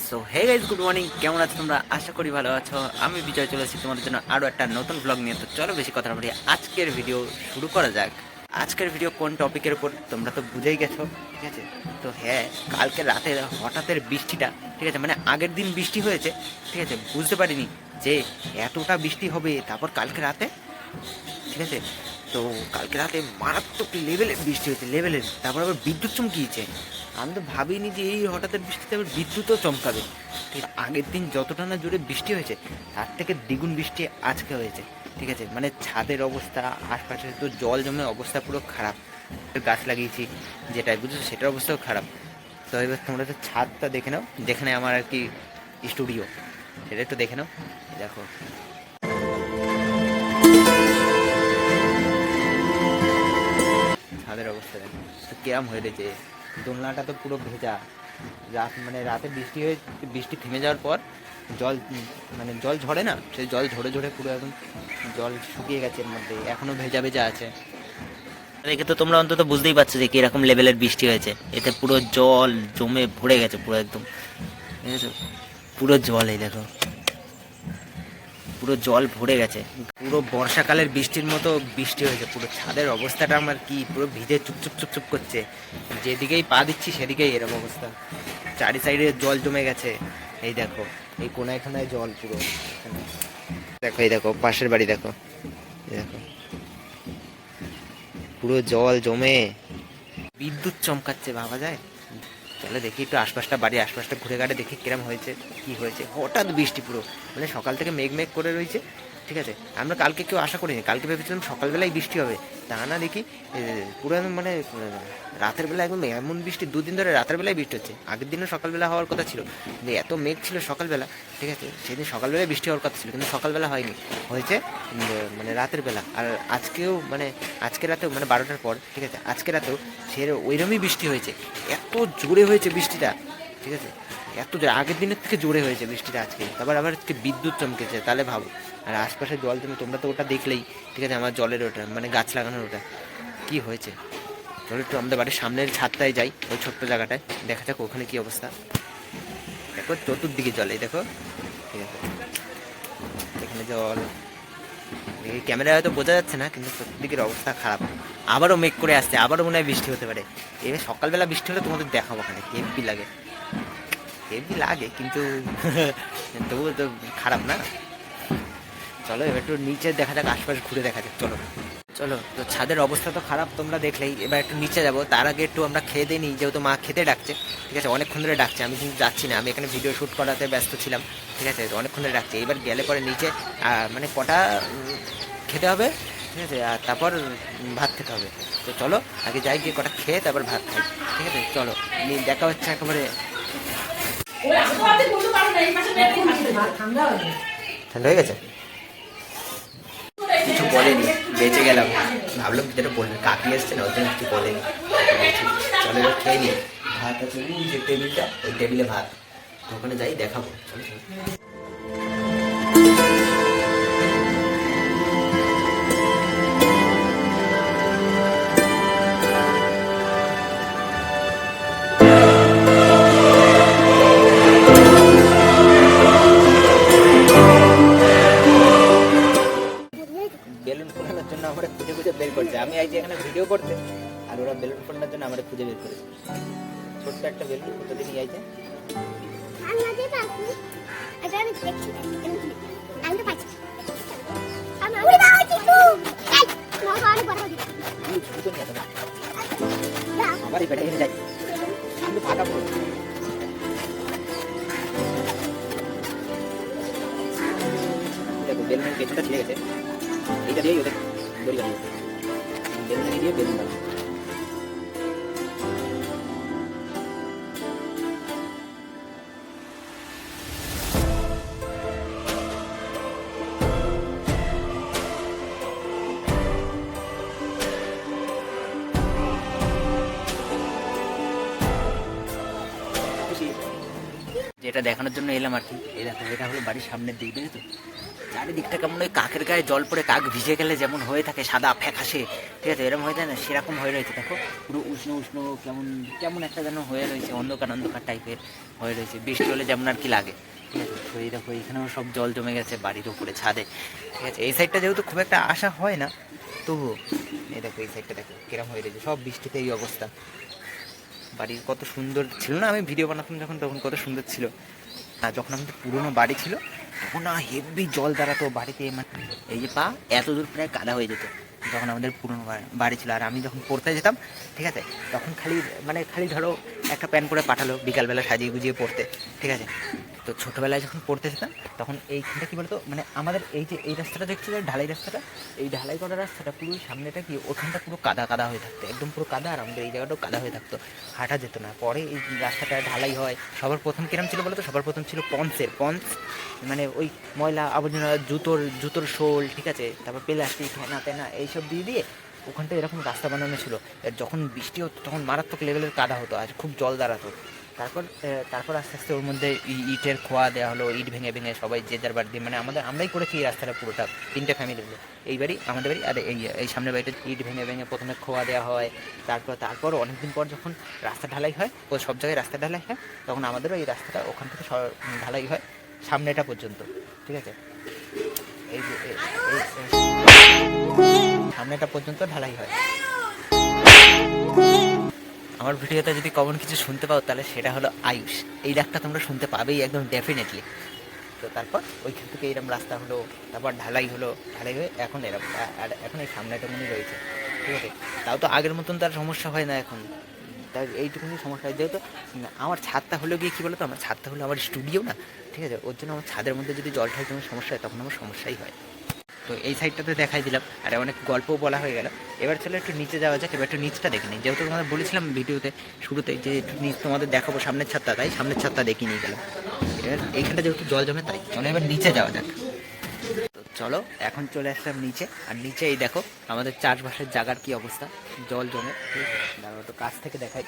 So hey guys, good morning. কেমন আছো তোমরা? আশা করি ভালো আছো। আমি বিজয় চলে এসেছি তোমাদের জন্য আরও একটা নতুন ব্লগ নিয়ে। তো চলো বেশি কথা না বলি, আজকের ভিডিও শুরু করা যাক। আজকের ভিডিও কোন টপিকের উপর তোমরা তো বুঝেই গেছো, ঠিক আছে? তো হ্যাঁ, কালকে রাতে হঠাৎের বৃষ্টিটা, ঠিক আছে, মানে আগের দিন বৃষ্টি হয়েছে, ঠিক আছে, বুঝতে পারিনি যে এতটা বৃষ্টি হবে। তারপর কালকে রাতে, ঠিক আছে, তো কালকে রাতে মারাত্মক লেভেলের বৃষ্টি হয়েছে, লেভেলের। তারপর আবার বিদ্যুৎ চমকিয়েছে। আমি তো ভাবিনি যে এই হঠাৎের বৃষ্টিতে আবার বিদ্যুৎও চমকাবে। ঠিক আছে, আগের দিন যতটা না জোরে বৃষ্টি হয়েছে তার থেকে দ্বিগুণ বৃষ্টি আজকে হয়েছে, ঠিক আছে। মানে ছাদের অবস্থা, আশপাশে তো জল জমে অবস্থা পুরো খারাপ। গাছ লাগিয়েছি যেটাই বুঝেছো, সেটার অবস্থাও খারাপ। তো এবার তোমরা তো ছাদটা দেখে নাও, যেখানে আমার আর কি স্টুডিও, সেটা একটু দেখে নাও। দেখো ছাদের অবস্থা দেখো তো কিরম হয়ে রয়েছে। দোলনাটা তো পুরো ভেজা। মানে রাতে বৃষ্টি হয়ে, বৃষ্টি থেমে যাওয়ার পর জল, মানে জল ঝরে না, সেই জল ঝরে ঝরে পুরো একদম জল শুকিয়ে গেছে, এর মধ্যে এখনো ভেজা ভেজা আছে। দেখে তো তোমরা অন্তত বুঝতেই পারছো যে কিরকম লেভেলের বৃষ্টি হয়েছে। এতে পুরো জল জমে ভরে গেছে পুরো একদম, ঠিক আছে, পুরো জল। এই দেখো পুরো জল ভরে গেছে, পুরো বর্ষাকালের বৃষ্টির মতো বৃষ্টি হয়েছে। পুরো ছাদের অবস্থাটা আমার কি পুরো ভিজে চুপচুপ চুপচুপ করছে। যেদিকেই পা দিচ্ছি সেদিকেই এরকম অবস্থা, চারি সাইডে জল জমে গেছে। এই দেখো এই কোনায় কোনায় জল পুরো। দেখো এই দেখো পাশের বাড়ি, দেখো এই দেখো পুরো জল জমে বিদ্যুৎ চমকাচ্ছে, ভাবা যায়? চলো দেখি একটু আশপাশটা, বাড়ির আশপাশটা ঘুরে ঘাটে দেখি কিরম হয়েছে, কি হয়েছে। হঠাৎ বৃষ্টি পুরো, মানে সকাল থেকে মেঘ মেঘ করে রয়েছে, ঠিক আছে। আমরা কালকে কেউ আশা করিনি, কালকে ভেবেছিলাম সকালবেলায় বৃষ্টি হবে, তা না দেখি পুরো একদম মানে রাতের বেলা একদম এমন বৃষ্টি। দুদিন ধরে রাতের বেলায় বৃষ্টি হচ্ছে। আগের দিনও সকালবেলা হওয়ার কথা ছিল, কিন্তু এত মেঘ ছিল সকালবেলা, ঠিক আছে, সেদিন সকালবেলায় বৃষ্টি হওয়ার কথা ছিল, কিন্তু সকালবেলা হয়নি, হয়েছে মানে রাতের বেলা। আর আজকেও মানে আজকে রাতেও মানে 12টার পর, ঠিক আছে, আজকে রাতেও সে ওইরকমই বৃষ্টি হয়েছে। এত জোরে হয়েছে বৃষ্টিটা, ঠিক আছে, এত জোরে, আগের দিনের থেকে জোরে হয়েছে বৃষ্টিটা আজকে। তারপর আবার আজকে বিদ্যুৎ চমকেছে, তাহলে ভাবো। আর আশপাশে জল জমে, তোমরা তো ওটা দেখলেই, ঠিক আছে, আমার জলের ওটা মানে গাছ লাগানোর ওটা কি হয়েছে। চলো একটু আমাদের বাড়ির সামনের ছাদটায় যাই, ওই ছোট্ট জায়গাটায়, দেখা যাক ওখানে কি অবস্থা। দেখো চতুর্দিকে জল, এই দেখো, ঠিক আছে, এখানে জল। এই ক্যামেরায় হয়তো বোঝা যাচ্ছে না, কিন্তু চতুর্দিকের অবস্থা খারাপ। আবারও মেঘ করে আসছে, আবারও মনে হয় বৃষ্টি হতে পারে। এবার সকালবেলা বৃষ্টি হলে তোমাদের দেখাবো, ওখানে হেভি লাগে, হেভি লাগে, কিন্তু তবুও তো খারাপ না। চলো এবার একটু নিচে দেখা যাক, আশপাশ ঘুরে দেখা যাক। চলো চলো, তো ছাদের অবস্থা তো খারাপ তোমরা দেখলেই। এবার একটু নিচে যাবো, তার আগে একটু আমরা খেয়ে দিই, যেহেতু মা খেতে ডাকছে, ঠিক আছে, অনেকক্ষণ ধরে ডাকছে। আমি কিন্তু যাচ্ছি না, আমি এখানে ভিডিও শ্যুট করাতে ব্যস্ত ছিলাম, ঠিক আছে, অনেকক্ষণ ধরে ডাকছে। এবার গেলে পরে নিচে মানে কটা খেতে হবে, ঠিক আছে, আর তারপর ভাত খেতে হবে। তো চলো আগে যাই, গিয়ে কটা খেয়ে তারপর ভাত খাই, ঠিক আছে। চলো দেখা হচ্ছে একেবারে। ঠান্ডা হয়ে গেছে, কিছু বলেনি, বেঁচে গেলাম। ভাবলাম যেটা বলবে, কাকি এসছে না, ওই জন্য কিছু বলেনি। চলো এবার খেয়ে নিই। ভাত আছে ওই যে টেবিলটা, ওই টেবিলে ভাত, তো ওখানে যাই দেখাবো। চলো চলো। বেলুন ফোটানোর জন্য আমরা খুঁজে খুঁজে বের করছে। আমি আইছি এখানে ভিডিও করতে, আর ওরা বেলুন ফোটানোর জন্য আমরা খুঁজে বের করেছে। ছোট্ট একটা বেলুন কোথা থেকে নিয়ে আইছে। আমার এই পেটে যাই, আমি ফাটা পড়ে। দেখো বেলুনের পেছনটা ছিঁড়ে গেছে, এইটা দিয়েই ওদের দড়ি বানিয়ে বেলুন দিয়ে বেলুন বানাবো। যেটা দেখানোর জন্য এলাম আর কি। এই দেখো এটা হলো বাড়ির সামনের দিক, দেখো তো চারিদিকটা কেমন ওই কাকের গায়ে জল পড়ে কাক ভিজে গেলে যেমন হয়ে থাকে সাদা ফ্যাকাশে, ঠিক আছে, এরকম হয়ে যায় না, সেরকম হয়ে রয়েছে। দেখো পুরো উষ্ণ উষ্ণ কেমন কেমন একটা যেন হয়ে রয়েছে, অন্ধকার অন্ধকার টাইপের হয়ে রয়েছে, বৃষ্টি হলে যেমন আর কি লাগে, ঠিক আছে। তো এই দেখো এখানেও সব জল জমে গেছে বাড়ির উপরে ছাদে, ঠিক আছে। এই সাইডটা যেহেতু খুব একটা আসা হয় না, তবুও এই দেখো এই সাইডটা দেখো কিরম হয়ে রয়েছে, সব বৃষ্টিতে এই অবস্থা। বাড়ির কত সুন্দর ছিল না, আমি ভিডিও বানাতাম যখন তখন কত সুন্দর ছিল। আর যখন আমাদের পুরোনো বাড়ি ছিল তখন না হেভি জল দাঁড়াতো বাড়িতে, মানে এই যে পা এত দূর প্রায় কাদা হয়ে যেত যখন আমাদের পুরোনো বাড়ি ছিল। আর আমি যখন পড়তে যেতাম, ঠিক আছে, তখন খালি ধরো একটা প্যান্ট পরে পাঠালো বিকালবেলা সাজিয়ে গুজিয়ে পড়তে, ঠিক আছে। তো ছোটোবেলায় যখন পড়তে যেতাম তখন এইখানটা কী বলতো, মানে আমাদের এই যে এই রাস্তাটা দেখছো যে ঢালাই রাস্তাটা, এই ঢালাই করা রাস্তাটা পুরো সামনেটা কি ওখানটা পুরো কাদা কাদা হয়ে থাকতো, একদম পুরো কাদা। আর আমাদের এই জায়গাটাও কাদা হয়ে থাকতো, হাঁটা যেত না। পরে এই রাস্তাটা ঢালাই হয়। সবার প্রথম কিরম ছিল বলো তো, সবার প্রথম ছিল পঞ্চ, মানে ওই ময়লা আবর্জনা, জুতোর শোল, ঠিক আছে, তারপর প্লাস্টিক হেনা তেনা এইসব দিয়ে দিয়ে ওখানটা এরকম রাস্তা বানানো ছিল। যখন বৃষ্টি হতো তখন মারাত্মক লেভেলের কাদা হতো আর খুব জল দাঁড়াতো। তারপর আস্তে আস্তে ওর মধ্যে ইটের খোয়া দেওয়া হলো, ইট ভেঙে ভেঙে সবাই যে যার বাড়ি দিয়ে, মানে আমরাই করেছি এই রাস্তাটা পুরোটা, 3টে ফ্যামিলি মিলে। এই বাড়ি আমাদের বাড়ি, আর এই সামনের বাড়িটা ইট ভেঙে ভেঙে প্রথমে খোয়া দেওয়া হয়। তারপর অনেকদিন পর যখন রাস্তা ঢালাই হয়, ও সব জায়গায় রাস্তা ঢালাই হয়, তখন আমাদেরও এই রাস্তাটা ওখান থেকে ঢালাই হয় সামনেটা পর্যন্ত, ঠিক আছে। এই যে সামনেটা পর্যন্ত ঢালাই হয়। আমার ভিডিওতে যদি কমন কিছু শুনতে পাও তাহলে সেটা হলো আয়ুষ, এই ডাকটা তোমরা শুনতে পাবেই একদম ডেফিনেটলি। তো তারপর ওইখান থেকে এরকম রাস্তা হলো, তারপর ঢালাই হয়ে এখন এরকম, আর এখন এই সামনেটা মনে রয়েছে, ঠিক আছে। তাও তো আগের মতন তার সমস্যা হয় না এখন, তাই এইটুকুনি সমস্যা হয়। যেহেতু আমার ছাদটা হলো গিয়ে কী বলো তো, আমার ছাদটা হলো আমার স্টুডিও না, ঠিক আছে, ওর জন্য আমার ছাদের মধ্যে যদি জল ঠাই তোমার সমস্যা হয় তখন আমার সমস্যাই হয়। তো এই সাইডটাতে দেখাই দিলাম, আর অনেক গল্পও বলা হয়ে গেল। এবার চলো একটু নিচে যাওয়া যাক, এবার একটু নিচটা দেখে নিই। যেহেতু তোমাদের বলেছিলাম ভিডিওতে শুরুতে যে একটু নিচ তোমাদের দেখাবো সামনের ছাদটা, তাই সামনের ছাদটা দেখিয়ে নিয়ে গেলাম। এবার এইখানটা যেহেতু জল জমে, তাই চলো এবার নিচে যাওয়া যাক। তো চলো এখন চলে আসলাম নিচে, আর নিচে এই দেখো আমাদের চাষবাসের জায়গার কি অবস্থা, জল জমে, ঠিক আছে। দাঁড়াও তো কাছ থেকে দেখাই।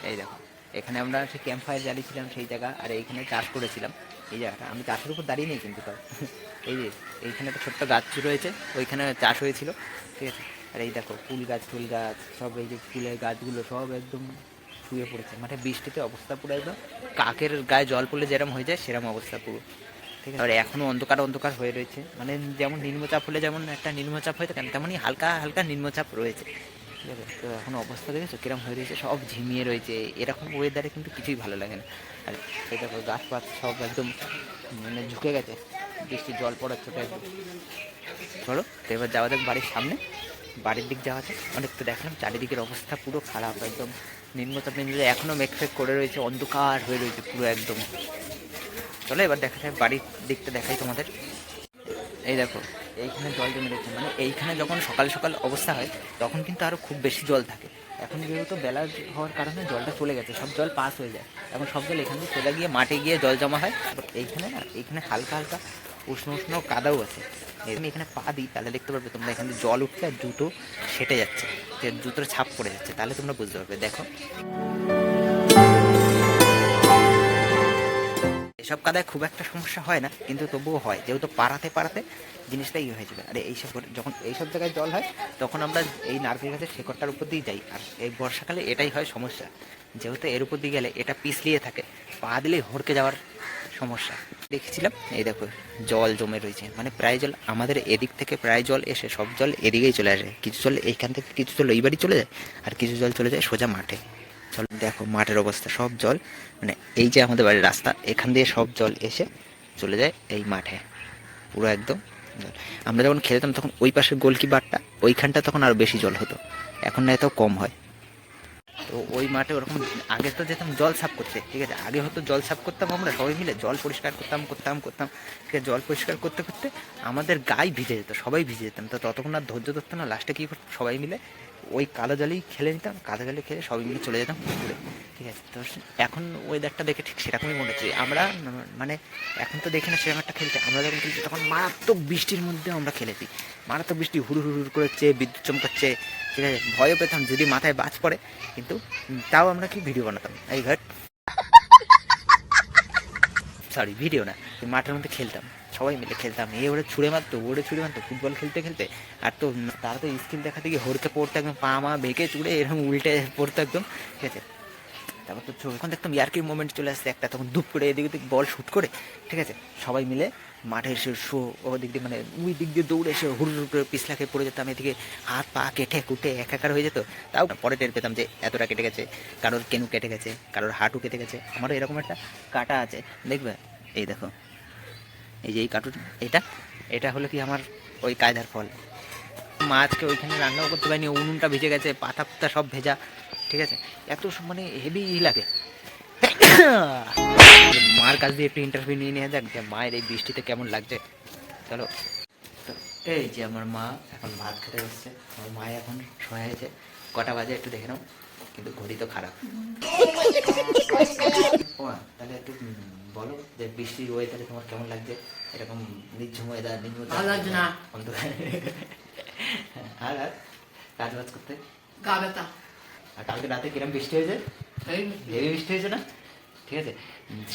এই দেখো এখানে আমরা সেই ক্যাম্প ফায়ার জ্বালিয়েছিলাম সেই জায়গা, আর এইখানে চাষ করেছিলাম এই জায়গাটা। আমি চাষের উপর দাঁড়িয়ে নেই কিন্তু, তাও এই যে এইখানে একটা ছোট্ট গাছ রয়েছে, ওইখানে চাষ হয়েছিল, ঠিক আছে। আর এই দেখো ফুল গাছ সব, এই যে ফুলের গাছগুলো সব একদম শুয়ে পড়েছে, মানে বৃষ্টিতে অবস্থা পুরো একদম কাকের গায়ে জল পড়লে যেরকম হয়ে যায় সেরকম অবস্থা পুরো, ঠিক আছে। আর এখনও অন্ধকার হয়ে রয়েছে, মানে যেমন নিম্নচাপ হলে যেমন একটা নিম্নচাপ হয়ে থাকে তেমনই হালকা হালকা নিম্নচাপ রয়েছে, ঠিক আছে। তো এখন অবস্থা দেখেছো কিরম হয়ে রয়েছে, সব ঝিমিয়ে রয়েছে। এরকম ওয়েদারে কিন্তু কিছুই ভালো লাগে না। আর এই দেখো গাছপাত সব একদম মানে ঝুঁকে গেছে, বৃষ্টির জল পড়ার ছোটো একদম। চলো তো এবার যাওয়া যাক বাড়ির সামনে, বাড়ির দিক যাওয়া যাক। অনেক তো দেখলাম চারিদিকের অবস্থা পুরো খারাপ, একদম নিম্নচাপ এখনও মেঘফেক করে রয়েছে, অন্ধকার হয়ে রয়েছে পুরো একদম। চলো এবার দেখা যায় বাড়ির দিকটা দেখাই তোমাদের। এই দেখো এইখানে জল জমে রয়েছে, মানে এইখানে যখন সকাল সকাল অবস্থা হয় তখন কিন্তু আরও খুব বেশি জল থাকে। এখন যেহেতু বেলা হওয়ার কারণে জলটা চলে গেছে, সব জল পাস হয়ে যায়, এখন সব জল এখান থেকে সোজা গিয়ে মাঠে গিয়ে জল জমা হয়। এইখানে না, এইখানে হালকা হালকা উষ্ণ উষ্ণ কাদাও আছে। আমি এখানে পা দিই তাহলে দেখতে পারবে তোমরা এখানে জল উঠছে আর জুতো সেটে যাচ্ছে, যে জুতোর ছাপ পড়ে যাচ্ছে, তাহলে তোমরা বুঝতে পারবে। দেখো এসব কাদায় খুব একটা সমস্যা হয় না, কিন্তু তবুও হয়, যেহেতু পাড়াতে জিনিসটা হয়ে যাবে। আর যখন এইসব জায়গায় জল হয় তখন আমরা এই নারকেল গাছের শেকড়টার উপর দিয়ে যাই, আর এই বর্ষাকালে এটাই হয় সমস্যা, যেহেতু এর উপর দিয়ে গেলে এটা পিছলিয়ে থাকে, পা দিলেই হড়কে যাওয়ার সমস্যা। দেখেছিলাম এই দেখো জল জমে রয়েছে, মানে প্রায় জল আমাদের এদিক থেকে প্রায় জল এসে সব জল এদিকেই চলে আসে। কিছু জল এইখান থেকে কিছু জল এই বাড়ি চলে যায়, আর কিছু জল চলে যায় সোজা মাঠে। চল দেখো মাঠের অবস্থা, সব জল, মানে এই যে আমাদের বাড়ির রাস্তা এখান দিয়ে সব জল এসে চলে যায় এই মাঠে পুরো একদম জল। আমরা যখন খেলতাম তখন ওই পাশের গোলকিপারটা ওইখানটা তখন আরও বেশি জল হতো, এখন না এত কম হয়। তো ওই মাঠে ওরকম আগে তো যেতাম জল সাফ করতে, ঠিক আছে, আগে হয়তো জল সাফ করতাম আমরা সবাই মিলে, জল পরিষ্কার করতাম, ঠিক আছে। জল পরিষ্কার করতে করতে আমাদের গায়ে ভিজে যেত, সবাই ভিজে যেতাম। তো ততক্ষণ আর ধৈর্য ধরতো না, লাস্টে কী করতো সবাই মিলে ওই কালো জলেই খেলে নিতাম, কালো জলে খেলে সবাই মিলে চলে যেতাম পুকুরে, ঠিক আছে। তো এখন ওয়েদারটা দেখে ঠিক সেরকমই মনে হচ্ছে। আমরা মানে এখন তো দেখি না সেরকম একটা খেলতে, আমরা যখন খেলছি তখন মারাত্মক বৃষ্টির মধ্যে আমরা খেলেছি, মারাত্মক বৃষ্টি হুড় করেছে, বিদ্যুৎ চমকাচ্ছে, ঠিক আছে। ভয়ও পেতাম যদি মাথায় বাজ পড়ে, কিন্তু তাও আমরা কি ভিডিও বানাতাম এই ঘাট। সরি ভিডিও না, মাঠের মধ্যে খেলতাম, সবাই মিলে খেলতাম, ওরে ছুঁড়ে মারতো, ওরে ছুঁড়ে মারতো ফুটবল খেলতে খেলতে। আর তো তারা তো স্কিল দেখাতে গিয়ে হরকে পড়তো একদম, পা মা বেঁকে চুড়ে এরকম উল্টে পড়তো একদম, ঠিক আছে। তারপর তো যখন দেখতাম ইয়ার্কির মোমেন্ট চলে আসছে একটা, তখন দুপ করে এদিক ওদিক বল শ্যুট করে, ঠিক আছে, সবাই মিলে মাঠে এসে ওদিক দিয়ে মানে ওই দিক দিয়ে দৌড়ে এসে হুড় করে পিছলা খেয়ে পড়ে যেতাম, এদিকে হাত পা কেটে কুটে একাকার হয়ে যেত। তাও পরে টের পেতাম যে এতটা কেটে গেছে, কারোর কেনু কেটে গেছে, কারোর হাঁটু কেটে গেছে। আমারও এরকম একটা কাটা আছে, দেখবে, এই দেখো, এই যে এই কাটুন, এটা এটা হলো কি আমার ওই কায়দার ফল। মা আজকে ওইখানে রান্নাও করতে পারিনি, উনুনটা ভিজে গেছে, পাতা পুতা সব ভেজা, ঠিক আছে, এত মানে হেভি লাগে। মার কাছ দিয়ে একটু ইন্টারভিউ নিয়ে নেওয়া যাক যে মায়ের এই বৃষ্টিতে কেমন লাগছে। চলো, তো এই যে আমার মা এখন ভাত খেতে বসছে। আমার মা এখন শোয়া হয়েছে, কটা বাজে একটু দেখে নাও, কিন্তু ঘড়ি তো খারাপ। তাহলে একটু বলো যে বৃষ্টির ওয়েদারে তোমার কেমন লাগছে, এরকম নির্ঝুম ওয়েদার, ভালো লাগছে না। আর আর কাজ বাজ করতে গা ব্যথা। আর কালকে রাতে কিরম বৃষ্টি হয়েছে, হেভি বৃষ্টি হয়েছে না, ঠিক আছে,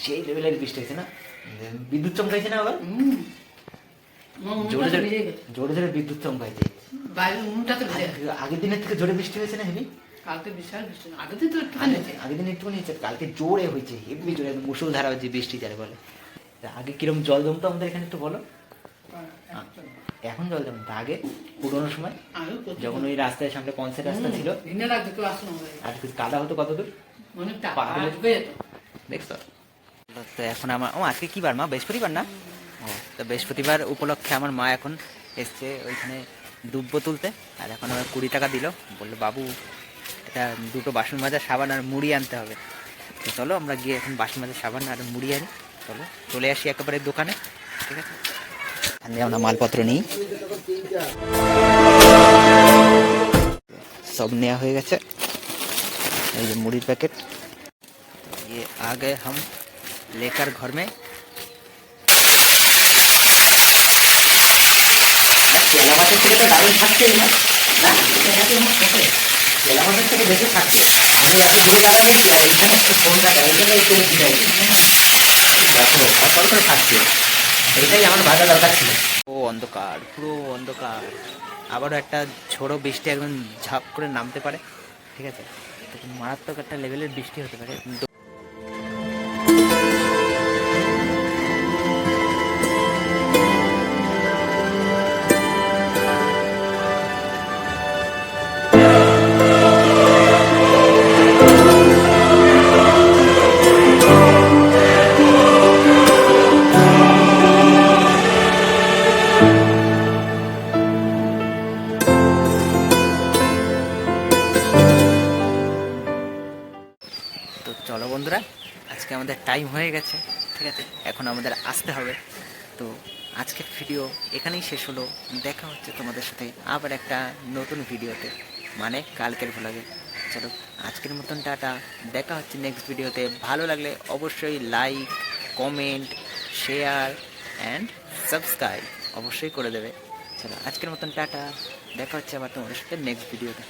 সেই লেভেলের বৃষ্টি হয়েছে না, বিদ্যুৎ চমকাইছে না আবার, জোরে জোরে জোরে জোরে বিদ্যুৎ চমকাইছে। আগের দিনের থেকে জোরে বৃষ্টি হয়েছে না হেভি, কালকে বিশাল বৃষ্টি, আগের দিন তো আগের দিন একটু নিয়েছে, কালকে জোরে হয়েছে, হেভি জোরে, মুষলধারা হয়েছে বৃষ্টি যারে বলে। আগে কিরম জল জমতো আমাদের এখানে একটু বলো। এখন জল জমতো আগে পুরোনো সময়, যখন ওই রাস্তায় সামনে পঞ্চায়েত রাস্তা ছিল, আর কাদা হতো কত দূর দেখছো। তো এখন আমার আজকে কি বার মা, বৃহস্পতিবার না? তো বৃহস্পতিবার উপলক্ষে আমার মা এখন এসছে ওইখানে দুব্ব তুলতে, আর এখন আমার 20 টাকা দিল, বললো বাবু এটা দুটো বাসন মাজার সাবান আর মুড়ি আনতে হবে। তো চলো আমরা গিয়ে এখন বাসন মাজার সাবান আর মুড়ি আনি, চলো চলে আসি একেবারে দোকানে, ঠিক আছে। আমরা মালপত্র নিই, সব নেওয়া হয়ে গেছে, এই যে মুড়ির প্যাকেট, ये आ गए हम लेकर घर में। থেকে তো দারুণ থাকছে না, তেলামাদের থেকে বেশি থাকছে। আমি এত দূরে জায়গা নিয়েছি আর এইখানে ফোনটা এইখানে একটু বেশি যাইছে, দেখো ফল করে খাচ্ছে, এইটাই আমার ভাজা দরকার ছিল। ও অন্ধকার, পুরো অন্ধকার, আবারও একটা ঝোড়ো বৃষ্টি একদম ঝাপ করে নামতে পারে, ঠিক আছে, মারাত্মক একটা লেভেলের বৃষ্টি হতে পারে। তো চলো বন্ধুরা, আজকে আমাদের টাইম হয়ে গেছে, ঠিক আছে, এখন আমাদের আসতে হবে। তো আজকের ভিডিও এখানেই শেষ হলো, দেখা হচ্ছে তোমাদের সাথে আবার একটা নতুন ভিডিওতে, মানে কালকের ভ্লগে। চলো আজকের মতন টাটা, দেখা হচ্ছে নেক্সট ভিডিওতে। ভালো লাগলে অবশ্যই like, comment, share and subscribe অবশ্যই করে দেবে। চলো আজকের মতন টাটা, দেখা হচ্ছে আবার তোমাদের সাথে নেক্সট ভিডিওতে।